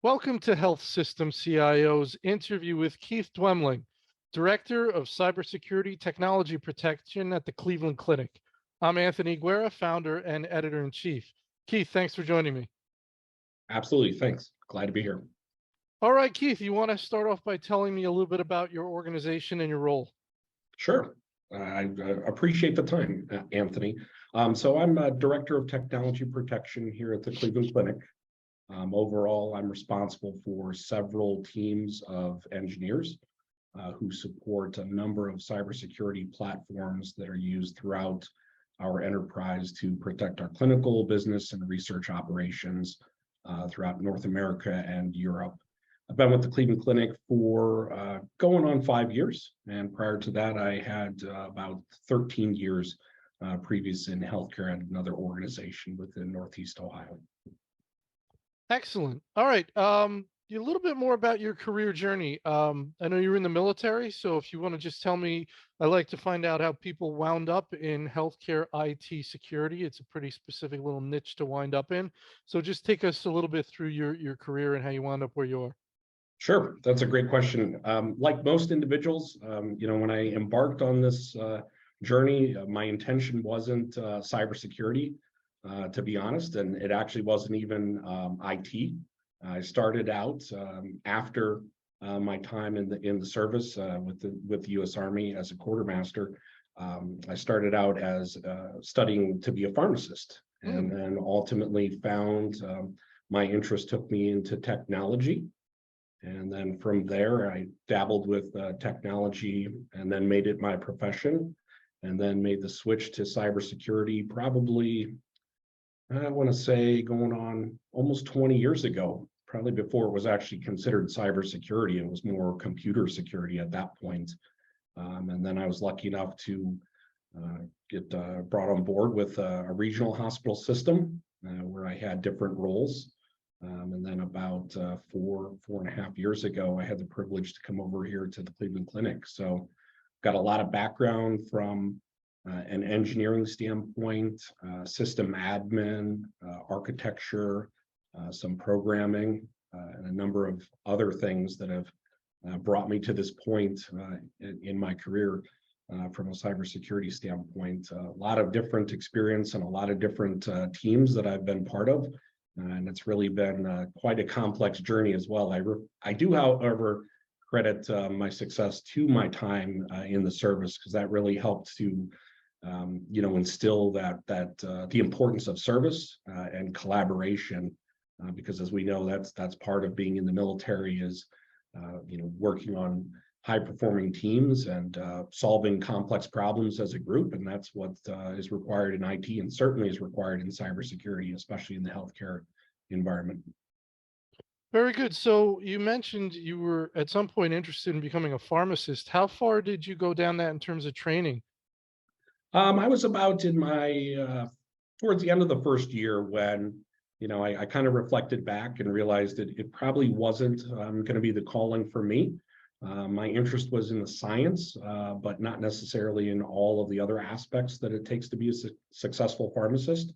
Welcome to Health System CIO's interview with Keith Duemling, Director of Cybersecurity Technology Protection at the Cleveland Clinic. I'm Anthony Guerra, founder and editor-in-chief. Keith, thanks for joining me. Absolutely. Thanks. Glad to be here. All right, Keith, you want to start off by telling me a little bit about your organization and your role? Sure. I appreciate the time, Anthony. So I'm a Director of Technology Protection here at the Cleveland Clinic. Overall, I'm responsible for several teams of engineers who support a number of cybersecurity platforms that are used throughout our enterprise to protect our clinical, business, and research operations throughout North America and Europe. I've been with the Cleveland Clinic for going on 5 years, and prior to that, I had about 13 years previous in healthcare at another organization within Northeast Ohio. Excellent. All right. A little bit more about your career journey. I know you're in the military, so if you want to just tell me, I like to find out how people wound up in healthcare IT security. It's a pretty specific little niche to wind up in. So just take us a little bit through your career and how you wound up where you are. Sure, that's a great question. Like most individuals, when I embarked on this journey, my intention wasn't cybersecurity, to be honest, and it actually wasn't even IT. I started out after my time in the service with the U.S. Army as a quartermaster. I started out as studying to be a pharmacist, and then ultimately found my interest took me into technology. And then from there, I dabbled with technology and then made it my profession, and then made the switch to cybersecurity probably, I want to say, going on almost 20 years ago, probably before it was actually considered cybersecurity. It was more computer security at that point. And then I was lucky enough to get brought on board with a regional hospital system where I had different roles. And then about 4.5 years ago, I had the privilege to come over here to the Cleveland Clinic. So got a lot of background from an engineering standpoint, system admin, architecture, some programming, and a number of other things that have brought me to this point in my career from a cybersecurity standpoint. A lot of different experience and a lot of different teams that I've been part of. And it's really been quite a complex journey as well. I do, however, credit my success to my time in the service, because that really helped to, instill that the importance of service and collaboration, because as we know, that's part of being in the military is, working on high-performing teams and solving complex problems as a group, and that's what is required in IT, and certainly is required in cybersecurity, especially in the healthcare environment. Very good. So you mentioned you were at some point interested in becoming a pharmacist. How far did you go down that in terms of training? I was about in my towards the end of the first year when I kind of reflected back and realized that it probably wasn't going to be the calling for me. My interest was in the science, but not necessarily in all of the other aspects that it takes to be a successful pharmacist.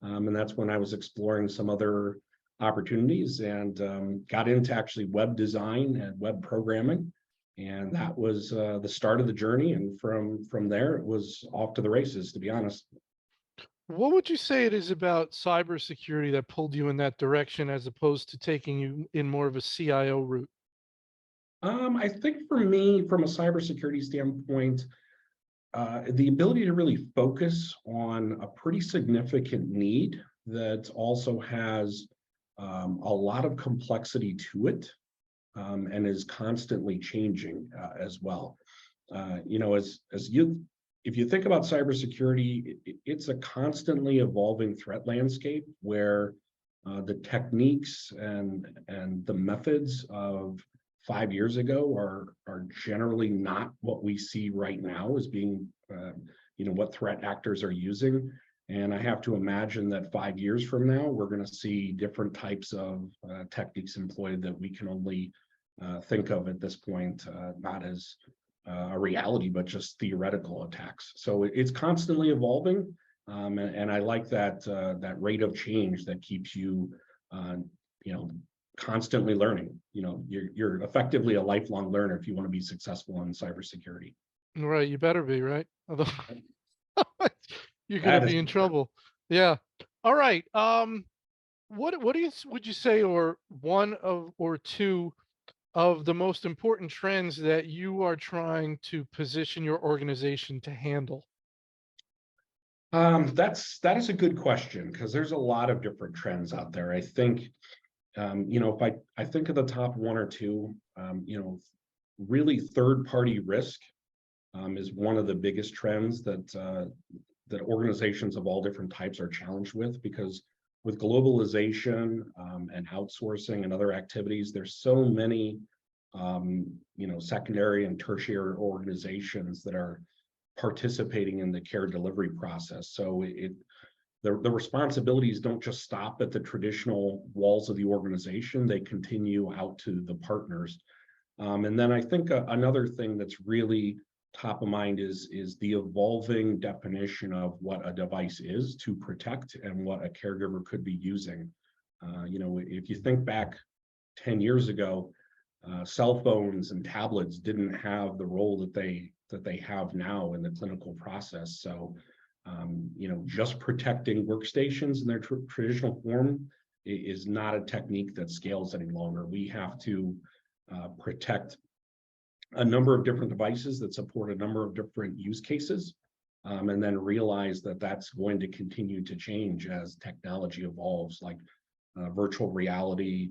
And that's when I was exploring some other opportunities and got into actually web design and web programming. And that was the start of the journey. And from there, it was off to the races, to be honest. What would you say it is about cybersecurity that pulled you in that direction as opposed to taking you in more of a CIO route? I think for me, from a cybersecurity standpoint, the ability to really focus on a pretty significant need that also has a lot of complexity to it and is constantly changing as well. If you think about cybersecurity, it's a constantly evolving threat landscape where the techniques and the methods of 5 years ago are generally not what we see right now as being, what threat actors are using. And I have to imagine that 5 years from now, we're going to see different types of techniques employed that we can only think of at this point, not as a reality, but just theoretical attacks. So it's constantly evolving. And I like that rate of change that keeps you, constantly learning. You're effectively a lifelong learner if you want to be successful in cybersecurity. Right, you better be, right? Although you're gonna That is be in for sure. trouble. Yeah. All right. What do you would you say or one of or two of the most important trends that you are trying to position your organization to handle? That is a good question because there's a lot of different trends out there. I think if I think of the top one or two, really third party risk is one of the biggest trends that organizations of all different types are challenged with, because with globalization and outsourcing and other activities, there's so many secondary and tertiary organizations that are participating in the care delivery process. So the responsibilities don't just stop at the traditional walls of the organization, they continue out to the partners. And then I think another thing that's really top of mind is the evolving definition of what a device is to protect and what a caregiver could be using. If you think back 10 years ago, cell phones and tablets didn't have the role that they have now in the clinical process. So, just protecting workstations in their traditional form is not a technique that scales any longer. We have to protect a number of different devices that support a number of different use cases, and then realize that that's going to continue to change as technology evolves, like virtual reality,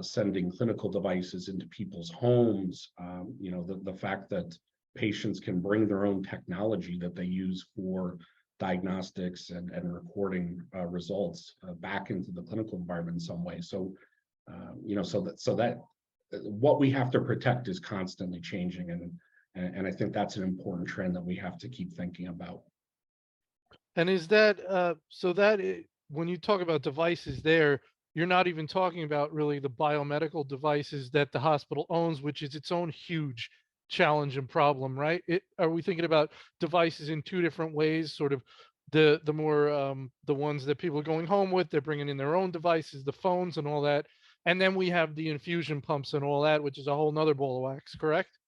sending clinical devices into people's homes, the fact that patients can bring their own technology that they use for diagnostics and recording results back into the clinical environment in some way. So, that what we have to protect is constantly changing, and I think that's an important trend that we have to keep thinking about. And is that when you talk about devices there, you're not even talking about really the biomedical devices that the hospital owns, which is its own huge challenge and problem, right? Are we thinking about devices in two different ways, sort of the more the ones that people are going home with, they're bringing in their own devices, the phones and all that, and then we have the infusion pumps and all that, which is a whole nother ball of wax, correct?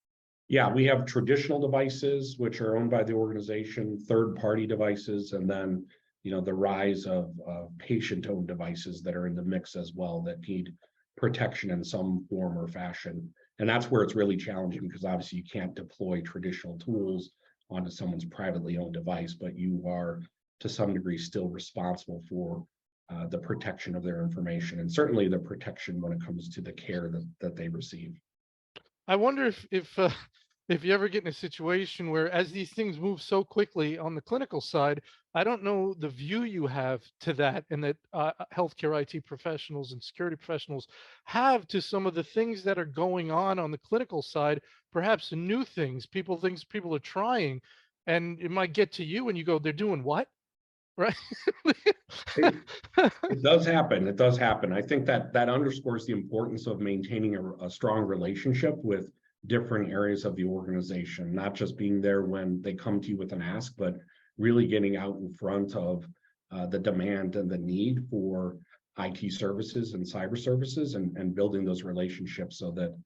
Yeah, we have traditional devices, which are owned by the organization, third-party devices, and then, the rise of patient-owned devices that are in the mix as well that need protection in some form or fashion. And that's where it's really challenging, because obviously you can't deploy traditional tools onto someone's privately owned device, but you are to some degree still responsible for the protection of their information, and certainly the protection when it comes to the care that they receive. I wonder if you ever get in a situation where, as these things move so quickly on the clinical side, I don't know the view you have to that, and that healthcare IT professionals and security professionals have to some of the things that are going on the clinical side. Perhaps new things people are trying, and it might get to you, and you go, "They're doing what?" Right? It, it does happen. It does happen. I think that underscores the importance of maintaining a strong relationship with different areas of the organization, not just being there when they come to you with an ask, but really getting out in front of the demand and the need for IT services and cyber services, and building those relationships so that,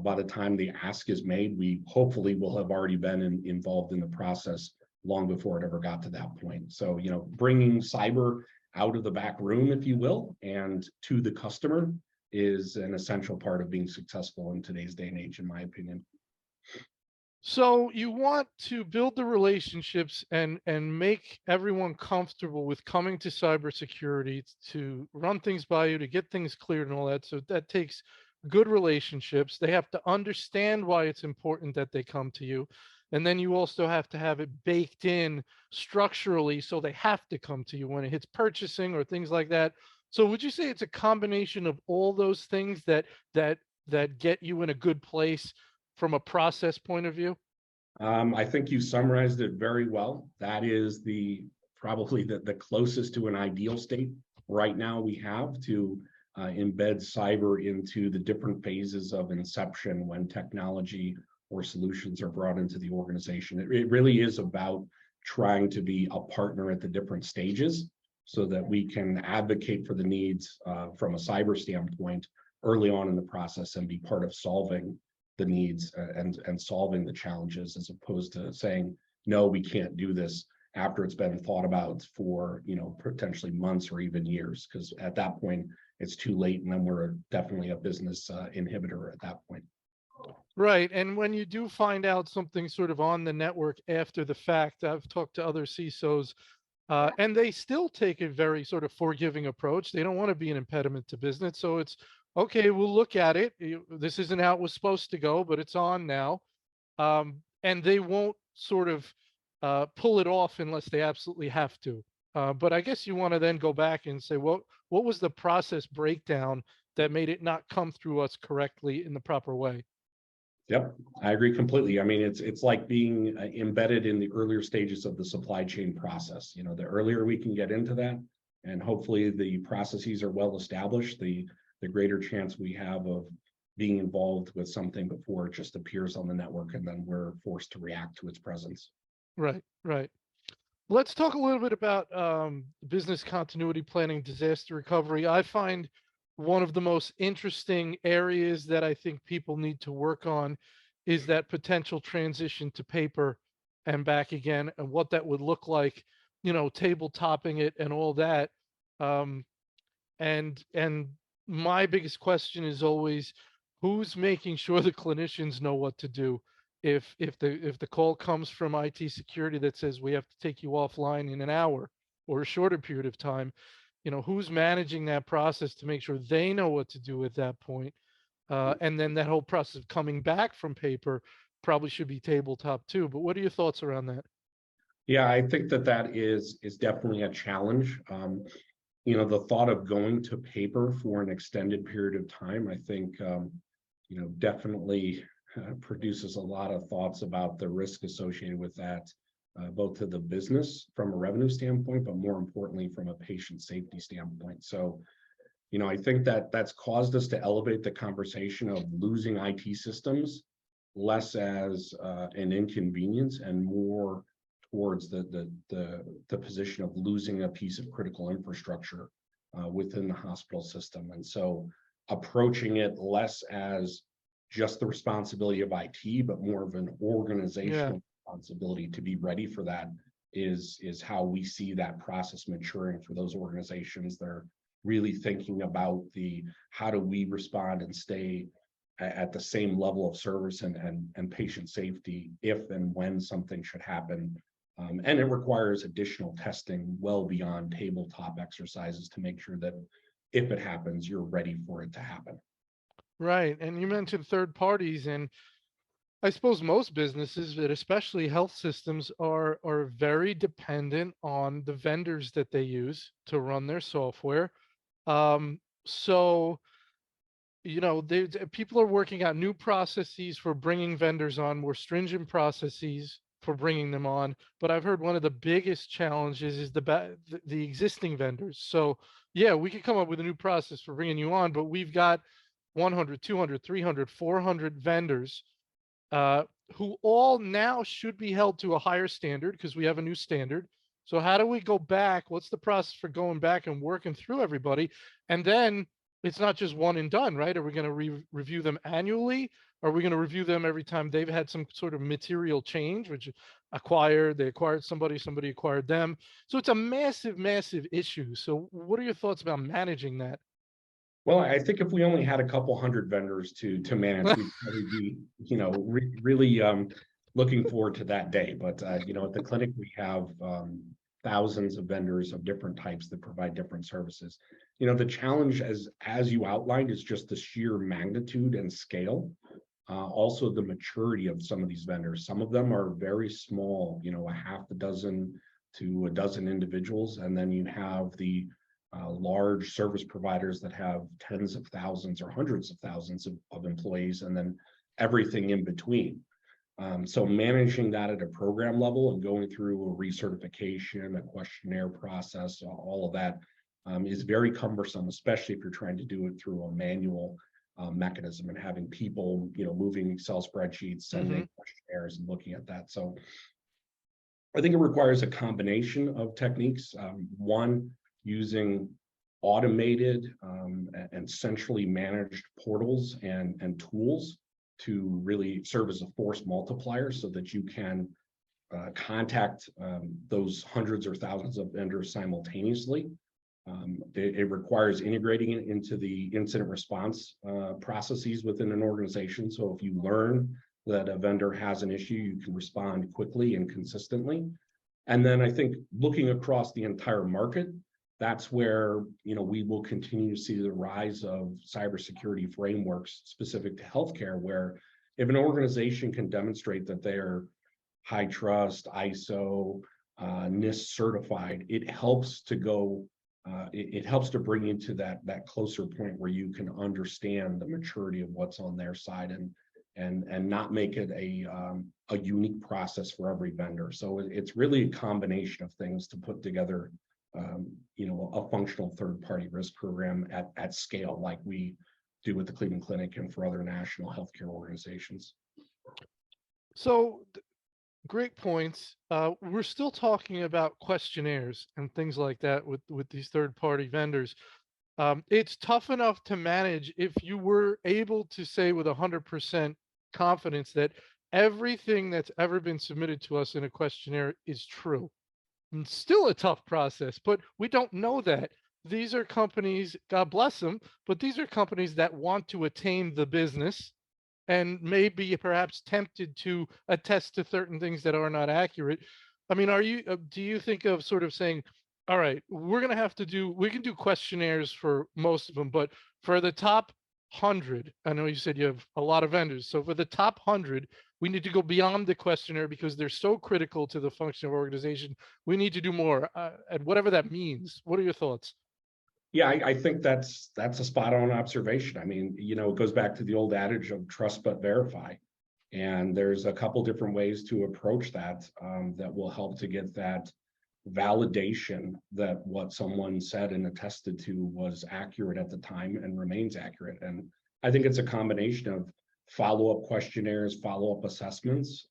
by the time the ask is made, we hopefully will have already been involved in the process long before it ever got to that point. So, bringing cyber out of the back room, if you will, and to the customer is an essential part of being successful in today's day and age, in my opinion. So you want to build the relationships and make everyone comfortable with coming to cybersecurity to run things by you, to get things cleared and all that. So that takes good relationships. They have to understand why it's important that they come to you. And then you also have to have it baked in structurally, so they have to come to you when it hits purchasing or things like that. So would you say it's a combination of all those things that get you in a good place from a process point of view? I think you summarized it very well. That is probably the closest to an ideal state right now we have to embed cyber into the different phases of inception when technology or solutions are brought into the organization. It really is about trying to be a partner at the different stages so that we can advocate for the needs from a cyber standpoint, early on in the process and be part of solving the needs and solving the challenges, as opposed to saying, no, we can't do this after it's been thought about for, potentially months or even years, because at that point it's too late, and then we're definitely a business inhibitor at that point. Right. And when you do find out something sort of on the network after the fact, I've talked to other CISOs, and they still take a very sort of forgiving approach. They don't want to be an impediment to business. So it's okay, we'll look at it. This isn't how it was supposed to go, but it's on now. And they won't sort of pull it off unless they absolutely have to. But I guess you want to then go back and say, what was the process breakdown that made it not come through us correctly in the proper way? Yep, I agree completely. I mean, it's like being embedded in the earlier stages of the supply chain process. The earlier we can get into that, and hopefully the processes are well established, the greater chance we have of being involved with something before it just appears on the network, and then we're forced to react to its presence. Right, right. Let's talk a little bit about business continuity planning, disaster recovery. I find one of the most interesting areas that I think people need to work on is that potential transition to paper and back again, and what that would look like, table topping it and all that. Um, and my biggest question is always, who's making sure the clinicians know what to do? If the call comes from IT security that says we have to take you offline in an hour or a shorter period of time, who's managing that process to make sure they know what to do at that point? And then that whole process of coming back from paper probably should be tabletop too. But what are your thoughts around that? Yeah, I think that is definitely a challenge. The thought of going to paper for an extended period of time, I think, definitely produces a lot of thoughts about the risk associated with that, both to the business from a revenue standpoint, but more importantly, from a patient safety standpoint. So, I think that's caused us to elevate the conversation of losing IT systems less as an inconvenience and more towards the position of losing a piece of critical infrastructure within the hospital system. And so approaching it less as just the responsibility of IT, but more of an Yeah. organizational responsibility to be ready for that is how we see that process maturing for those organizations. They're really thinking about how do we respond and stay at the same level of service and patient safety if and when something should happen. And it requires additional testing well beyond tabletop exercises to make sure that if it happens, you're ready for it to happen. Right. And you mentioned third parties, and I suppose most businesses, but especially health systems, are very dependent on the vendors that they use to run their software. So people are working out new processes for bringing vendors on, more stringent processes for bringing them on. But I've heard one of the biggest challenges is the existing vendors. So yeah, we could come up with a new process for bringing you on, but we've got 100, 200, 300, 400 vendors, uh, who all now should be held to a higher standard because we have a new standard. So how do we go back? What's the process for going back and working through everybody? And then it's not just one and done, right? Are we going to review them annually? Are we going to review them every time they've had some sort of material change, which they acquired somebody, somebody acquired them. So it's a massive, massive issue. So what are your thoughts about managing that? Well, I think if we only had a couple hundred vendors to manage, we'd probably be, really looking forward to that day. But at the clinic we have thousands of vendors of different types that provide different services. The challenge, as you outlined, is just the sheer magnitude and scale. Also, the maturity of some of these vendors. Some of them are very small, a half a dozen to a dozen individuals, and then you have the large service providers that have tens of thousands or hundreds of thousands of employees, and then everything in between. So managing that at a program level and going through a recertification, a questionnaire process, all of that is very cumbersome, especially if you're trying to do it through a manual mechanism and having people, moving Excel spreadsheets, Hmm. sending questionnaires and looking at that. So I think it requires a combination of techniques. One, using automated and centrally managed portals and tools to really serve as a force multiplier so that you can contact those hundreds or thousands of vendors simultaneously. It requires integrating it into the incident response processes within an organization. So if you learn that a vendor has an issue, you can respond quickly and consistently. And then I think looking across the entire market, that's where we will continue to see the rise of cybersecurity frameworks specific to healthcare, where if an organization can demonstrate that they're high trust, ISO, NIST certified, it helps to go. It helps to bring you to that closer point where you can understand the maturity of what's on their side and not make it a unique process for every vendor. So it's really a combination of things to put together, a functional third-party risk program at scale, like we do with the Cleveland Clinic and for other national healthcare organizations. So great points. We're still talking about questionnaires and things like that with these third-party vendors. It's tough enough to manage if you were able to say with 100% confidence that everything that's ever been submitted to us in a questionnaire is true. And still a tough process, but we don't know that. These are companies, God bless them, but these are companies that want to attain the business and maybe perhaps tempted to attest to certain things that are not accurate. I mean, do you think of sort of saying, all right, we can do questionnaires for most of them, but for the top 100, I know you said you have a lot of vendors. So for the top 100, we need to go beyond the questionnaire because they're so critical to the function of organization. We need to do more, and whatever that means. What are your thoughts? Yeah, I think that's a spot on observation. I mean, it goes back to the old adage of trust but verify. And there's a couple different ways to approach that that will help to get that validation that what someone said and attested to was accurate at the time and remains accurate. And I think it's a combination of follow-up questionnaires, follow-up assessments,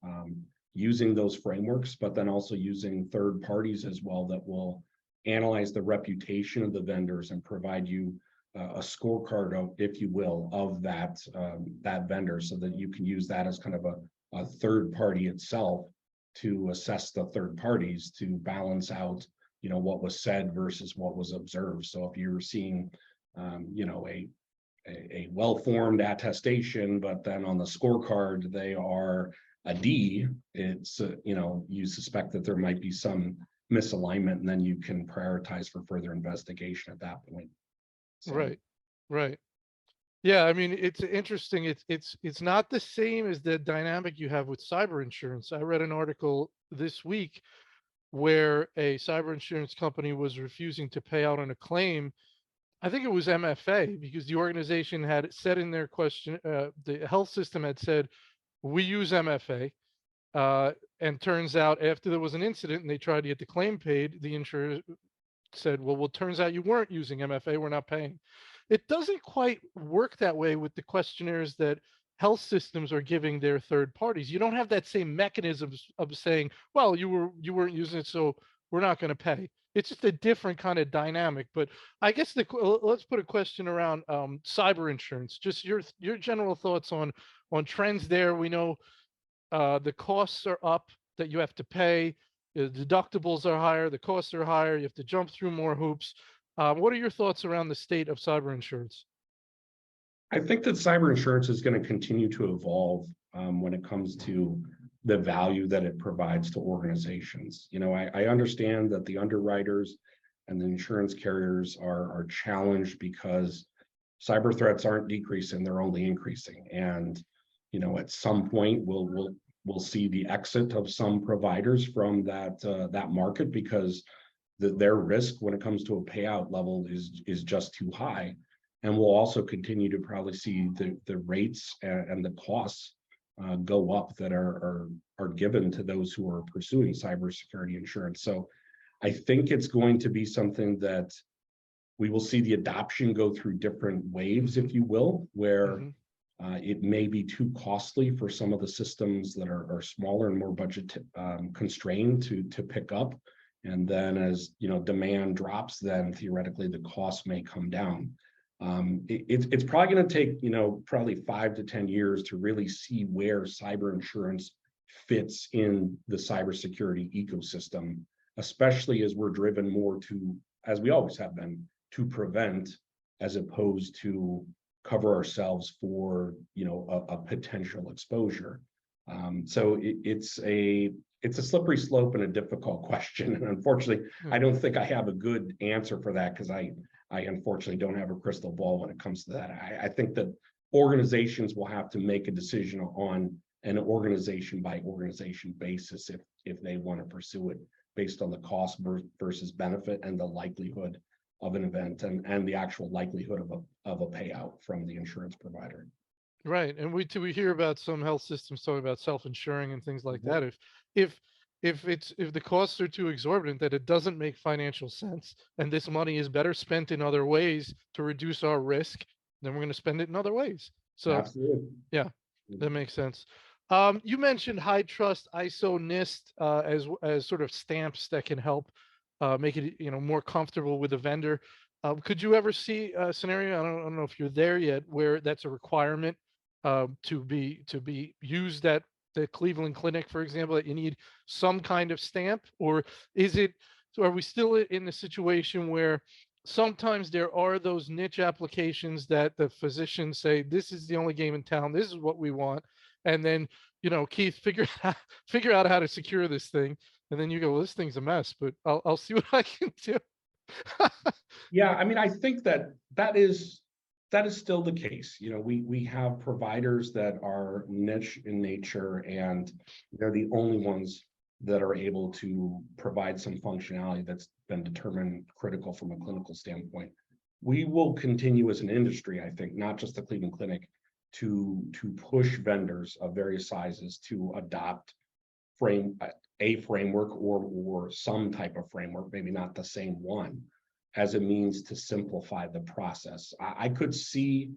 using those frameworks, but then also using third parties as well that will analyze the reputation of the vendors and provide you a scorecard of, if you will, of that vendor, so that you can use that as kind of a third party itself to assess the third parties to balance out, what was said versus what was observed. So if you're seeing, a well-formed attestation, but then on the scorecard they are a D, it's you suspect that there might be some misalignment, and then you can prioritize for further investigation at that point. So. Right. Yeah, I mean, it's interesting. It's not the same as the dynamic you have with cyber insurance. I read an article this week where a cyber insurance company was refusing to pay out on a claim. I think it was MFA, because the organization had said in their question, the health system had said, we use MFA. And turns out after there was an incident and they tried to get the claim paid, the insurer said, well, turns out you weren't using MFA, we're not paying. It doesn't quite work that way with the questionnaires that health systems are giving their third parties. You don't have that same mechanism of saying, well, you weren't using it, so we're not going to pay. It's just a different kind of dynamic. But I guess let's put a question around cyber insurance. Just your general thoughts on trends there. We know the costs are up that you have to pay. The deductibles are higher. The costs are higher. You have to jump through more hoops. What are your thoughts around the state of cyber insurance? I think that cyber insurance is going to continue to evolve when it comes to the value that it provides to organizations. I understand that the underwriters and the insurance carriers are challenged because cyber threats aren't decreasing; they're only increasing. And at some point, we'll see the exit of some providers from that market because their risk when it comes to a payout level is just too high. And we'll also continue to probably see the rates and the costs go up that are given to those who are pursuing cybersecurity insurance. So I think it's going to be something that we will see the adoption go through different waves, if you will, where it may be too costly for some of the systems that are smaller and more budget constrained to pick up. And then as demand drops, then theoretically the cost may come down. It's probably going to take probably 5 to 10 years to really see where cyber insurance fits in the cybersecurity ecosystem, especially as we're driven more to, as we always have been, to prevent as opposed to cover ourselves for a potential exposure. So it's a slippery slope and a difficult question. And unfortunately, Hmm. I don't think I have a good answer for that because I unfortunately don't have a crystal ball when it comes to that. I think that organizations will have to make a decision on an organization by organization basis if they want to pursue it based on the cost versus benefit and the likelihood of an event and the actual likelihood of a payout from the insurance provider. Right, and we hear about some health systems talking about self-insuring and things like Mhm. that. If if the costs are too exorbitant that it doesn't make financial sense, and this money is better spent in other ways to reduce our risk, then we're going to spend it in other ways. So Absolutely. yeah, that makes sense. You mentioned high trust ISO NIST as sort of stamps that can help make it more comfortable with the vendor. Could you ever see a scenario? I don't know if you're there yet, where that's a requirement to be used at the Cleveland Clinic, for example, that you need some kind of stamp, or is it? So are we still in the situation where sometimes there are those niche applications that the physicians say, this is the only game in town, this is what we want, and then Keith, figure out how to secure this thing, and then you go, well, this thing's a mess, but I'll see what I can do. Yeah, I mean, I think that is still the case. We have providers that are niche in nature, and they're the only ones that are able to provide some functionality that's been determined critical from a clinical standpoint. We will continue as an industry, I think, not just the Cleveland Clinic, to push vendors of various sizes to adopt frame a framework or some type of framework, maybe not the same one, as a means to simplify the process. I could see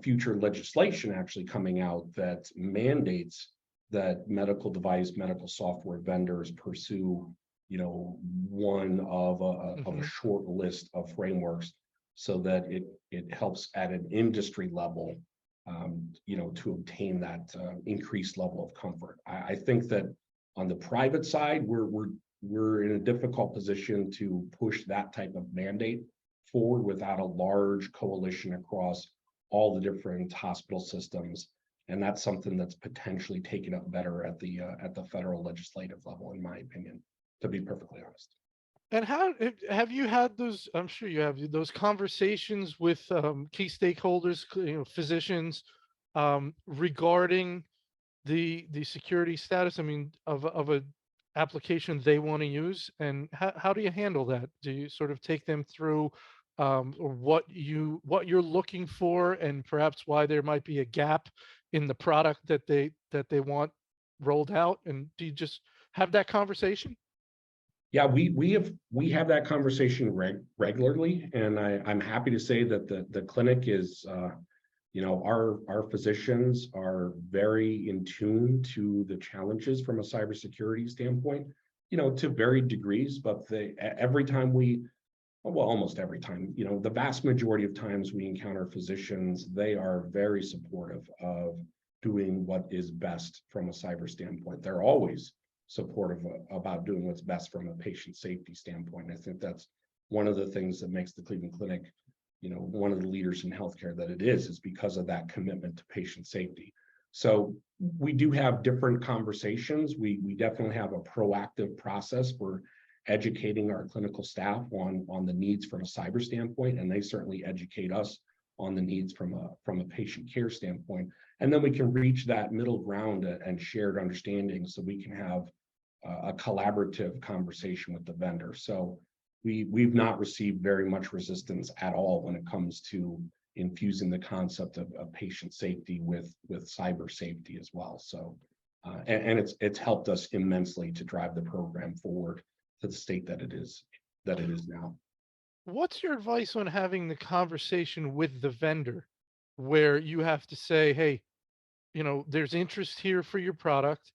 future legislation actually coming out that mandates that medical device, medical software vendors pursue, one of a Hmm. short list of frameworks, so that it helps at an industry level, to obtain that increased level of comfort. I think that on the private side, we're in a difficult position to push that type of mandate forward without a large coalition across all the different hospital systems. And that's something that's potentially taken up better at the federal legislative level, in my opinion, to be perfectly honest. And how have you had those? I'm sure you have those conversations with key stakeholders, physicians, regarding the security status. I mean, of a application they want to use, and how do you handle that? Do you sort of take them through or what you're looking for, and perhaps why there might be a gap in the product that they want rolled out, and do you just have that conversation? Yeah, we have that conversation regularly, and I'm happy to say that the clinic is, our physicians are very in tune to the challenges from a cybersecurity standpoint, to varied degrees. But every time well, almost every time, the vast majority of times we encounter physicians, they are very supportive of doing what is best from a cyber standpoint. They're always supportive about doing what's best from a patient safety standpoint. I think that's one of the things that makes the Cleveland Clinic, one of the leaders in healthcare that it is because of that commitment to patient safety. So we do have different conversations. We definitely have a proactive process for educating our clinical staff on the needs from a cyber standpoint, and they certainly educate us on the needs from a patient care standpoint. And then we can reach that middle ground and shared understanding, so we can have a collaborative conversation with the vendor. So we've not received very much resistance at all when it comes to infusing the concept of patient safety with cyber safety as well. So and it's helped us immensely to drive the program forward to the state that it is now. What's your advice on having the conversation with the vendor where you have to say, hey, there's interest here for your product.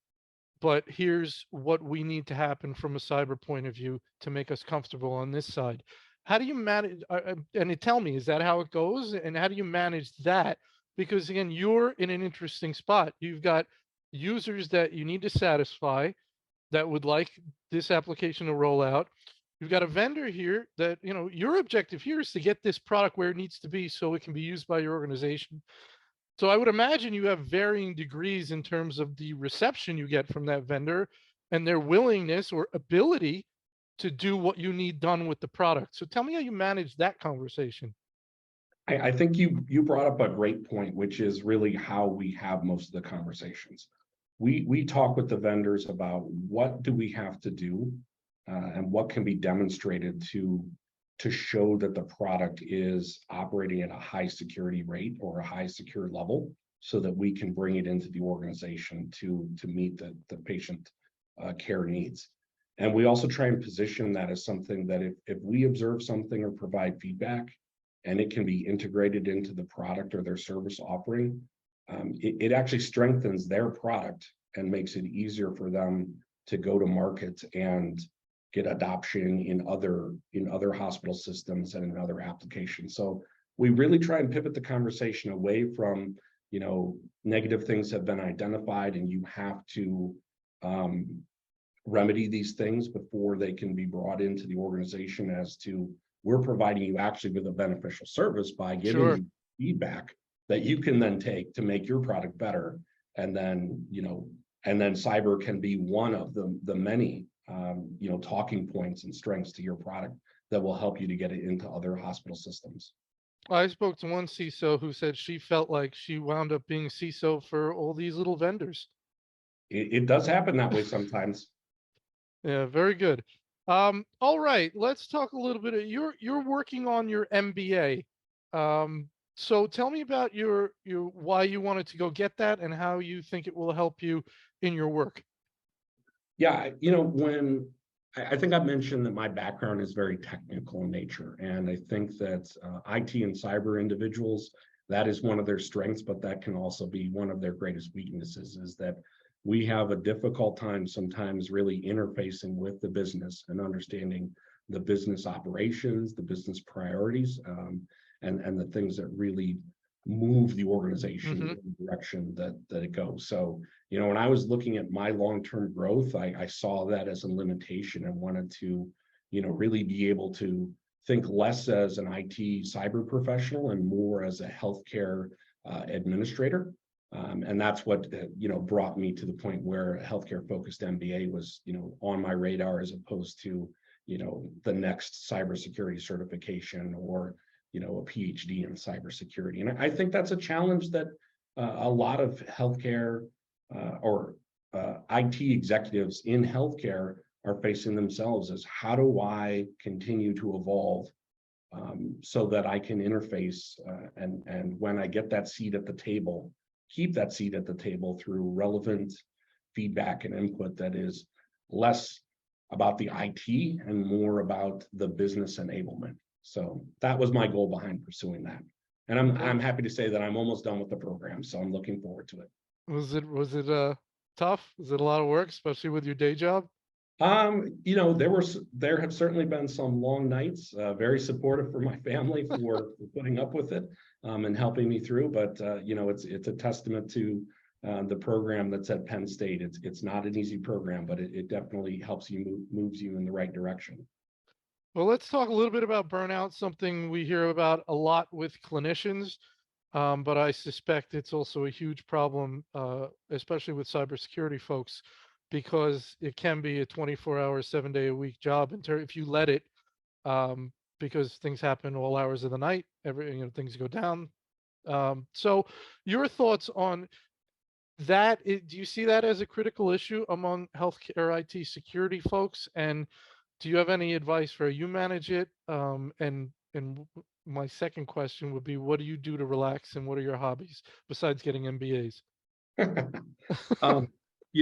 but here's what we need to happen from a cyber point of view to make us comfortable on this side. How do you manage? Tell me, is that how it goes? And how do you manage that? Because again, you're in an interesting spot. You've got users that you need to satisfy that would like this application to roll out. You've got a vendor here that, your objective here is to get this product where it needs to be so it can be used by your organization. So I would imagine you have varying degrees in terms of the reception you get from that vendor and their willingness or ability to do what you need done with the product. So tell me how you manage that conversation. I think you brought up a great point, which is really how we have most of the conversations. We talk with the vendors about what do we have to do, and what can be demonstrated to show that the product is operating at a high security rate or a high secure level, so that we can bring it into the organization to meet the patient care needs. And we also try and position that as something that if we observe something or provide feedback, and it can be integrated into the product or their service offering, it actually strengthens their product and makes it easier for them to go to market and get adoption in other hospital systems and in other applications. So we really try and pivot the conversation away from, negative things have been identified and you have to remedy these things before they can be brought into the organization, as to we're providing you actually with a beneficial service by giving Sure. you feedback that you can then take to make your product better. And then, cyber can be one of the many, talking points and strengths to your product that will help you to get it into other hospital systems. I spoke to one CISO who said she felt like she wound up being CISO for all these little vendors. It does happen that way sometimes. Yeah, very good. All right, let's talk a little bit. You're working on your MBA. So tell me about your why you wanted to go get that and how you think it will help you in your work. Yeah, when I think I've mentioned that my background is very technical in nature, and I think that IT and cyber individuals, that is one of their strengths, but that can also be one of their greatest weaknesses, is that we have a difficult time sometimes really interfacing with the business and understanding the business operations, the business priorities, and the things that really move the organization Hmm. in the direction that it goes. So, when I was looking at my long-term growth, I saw that as a limitation and wanted to, really be able to think less as an IT cyber professional and more as a healthcare administrator. And that's what brought me to the point where a healthcare focused MBA was on my radar, as opposed to the next cybersecurity certification or a PhD in cybersecurity. And I think that's a challenge that a lot of healthcare or IT executives in healthcare are facing themselves, is how do I continue to evolve so that I can interface and when I get that seat at the table, keep that seat at the table through relevant feedback and input that is less about the IT and more about the business enablement. So that was my goal behind pursuing that. And I'm happy to say that I'm almost done with the program, so I'm looking forward to it. Was it tough? Was it a lot of work, especially with your day job? There have certainly been some long nights, very supportive for my family for putting up with it, and helping me through. But it's a testament to the program that's at Penn State. It's not an easy program, but it definitely helps you moves you in the right direction. Well, let's talk a little bit about burnout, something we hear about a lot with clinicians, but I suspect it's also a huge problem, especially with cybersecurity folks, because it can be a 24-hour, 7-day-a-week job if you let it, because things happen all hours of the night. Things go down. So, your thoughts on that? Do you see that as a critical issue among healthcare IT security folks? And do you have any advice for how you manage it? My second question would be, what do you do to relax, and what are your hobbies besides getting MBAs? Um,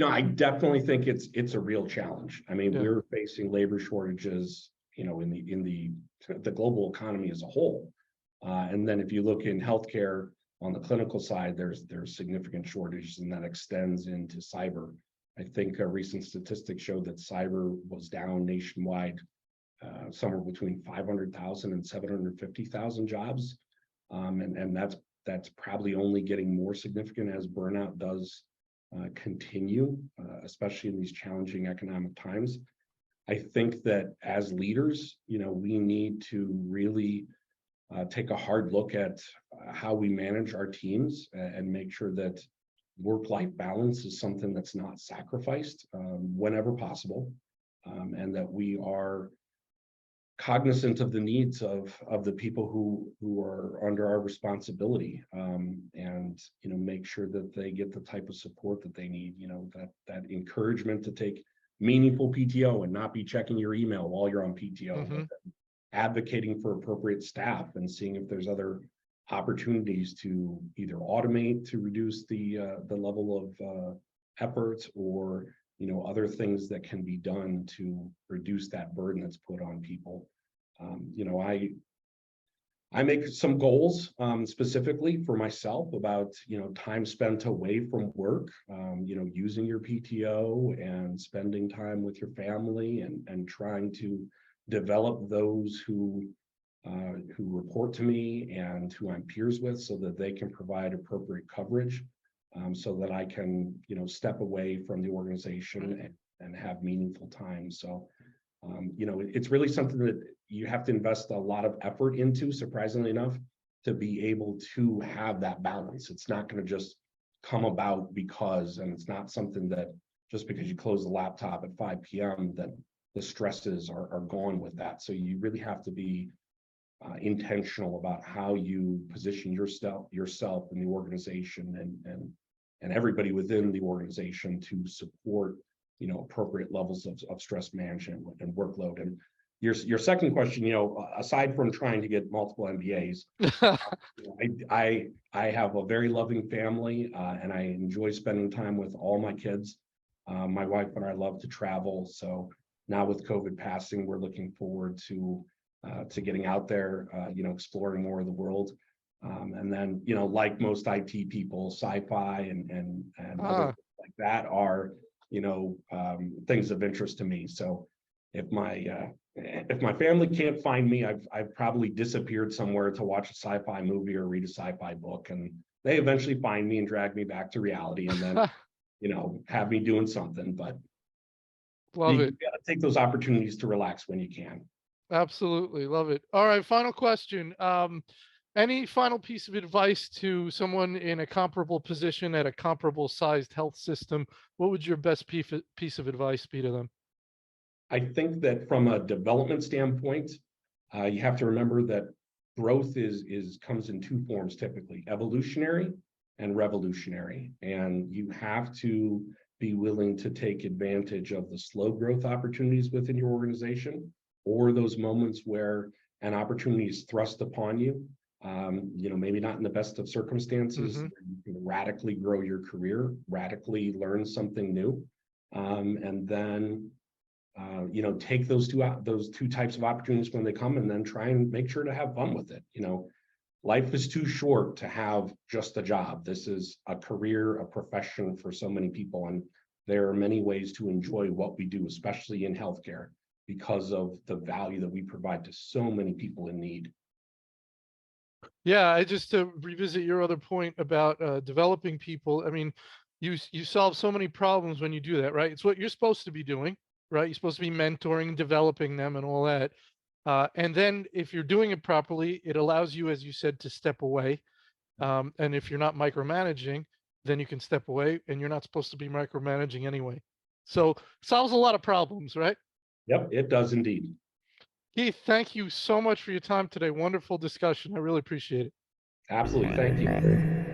I definitely think it's a real challenge. I mean, Yeah. we're facing labor shortages, in the global economy as a whole. And then if you look in healthcare on the clinical side, there's significant shortages, and that extends into cyber I think a recent statistic showed that cyber was down nationwide, somewhere between 500,000 and 750,000 jobs. And that's probably only getting more significant as burnout does continue, especially in these challenging economic times. I think that as leaders, we need to really take a hard look at how we manage our teams and make sure that work-life balance is something that's not sacrificed whenever possible, and that we are cognizant of the needs of the people who are under our responsibility, and make sure that they get the type of support that they need. That encouragement to take meaningful PTO and not be checking your email while you're on PTO, but advocating for appropriate staff and seeing if there's other opportunities to either automate to reduce the level of effort, or other things that can be done to reduce that burden that's put on people. I make some goals specifically for myself about time spent away from work, using your PTO and spending time with your family, and trying to develop those who report to me and who I'm peers with, so that they can provide appropriate coverage, so that I can step away from the organization and have meaningful time. So it's really something that you have to invest a lot of effort into, surprisingly enough, to be able to have that balance. It's not going to just come about because, and it's not something that just because you close the laptop at 5 p.m. that the stresses are gone with that. So you really have to be intentional about how you position yourself in the organization, and everybody within the organization to support appropriate levels of stress management and workload. And your second question, aside from trying to get multiple MBAs, I have a very loving family, and I enjoy spending time with all my kids. My wife and I love to travel, so now with COVID passing, we're looking forward to getting out there, exploring more of the world. And then, like most IT people, sci-fi and other things like that are, things of interest to me. So if my family can't find me, I've probably disappeared somewhere to watch a sci-fi movie or read a sci-fi book, and they eventually find me and drag me back to reality, and then, have me doing something. But Love you it. gotta take those opportunities to relax when you can. Absolutely. Love it. All right. Final question. Any final piece of advice to someone in a comparable position at a comparable sized health system? What would your best piece of advice be to them? I think that from a development standpoint, you have to remember that growth comes in two forms, typically evolutionary and revolutionary. And you have to be willing to take advantage of the slow growth opportunities within your organization, or those moments where an opportunity is thrust upon you. Maybe not in the best of circumstances, where you can radically grow your career, radically learn something new, and then take those two types of opportunities when they come, and then try and make sure to have fun with it. Life is too short to have just a job. This is a career, a profession for so many people, and there are many ways to enjoy what we do, especially in healthcare, because of the value that we provide to so many people in need. Yeah, just to revisit your other point about developing people. I mean, you solve so many problems when you do that, right? It's what you're supposed to be doing, right? You're supposed to be mentoring, developing them, and all that. And then if you're doing it properly, it allows you, as you said, to step away. And if you're not micromanaging, then you can step away, and you're not supposed to be micromanaging anyway. So solves a lot of problems, right? Yep, it does indeed. Keith, thank you so much for your time today. Wonderful discussion. I really appreciate it. Absolutely. Thank you.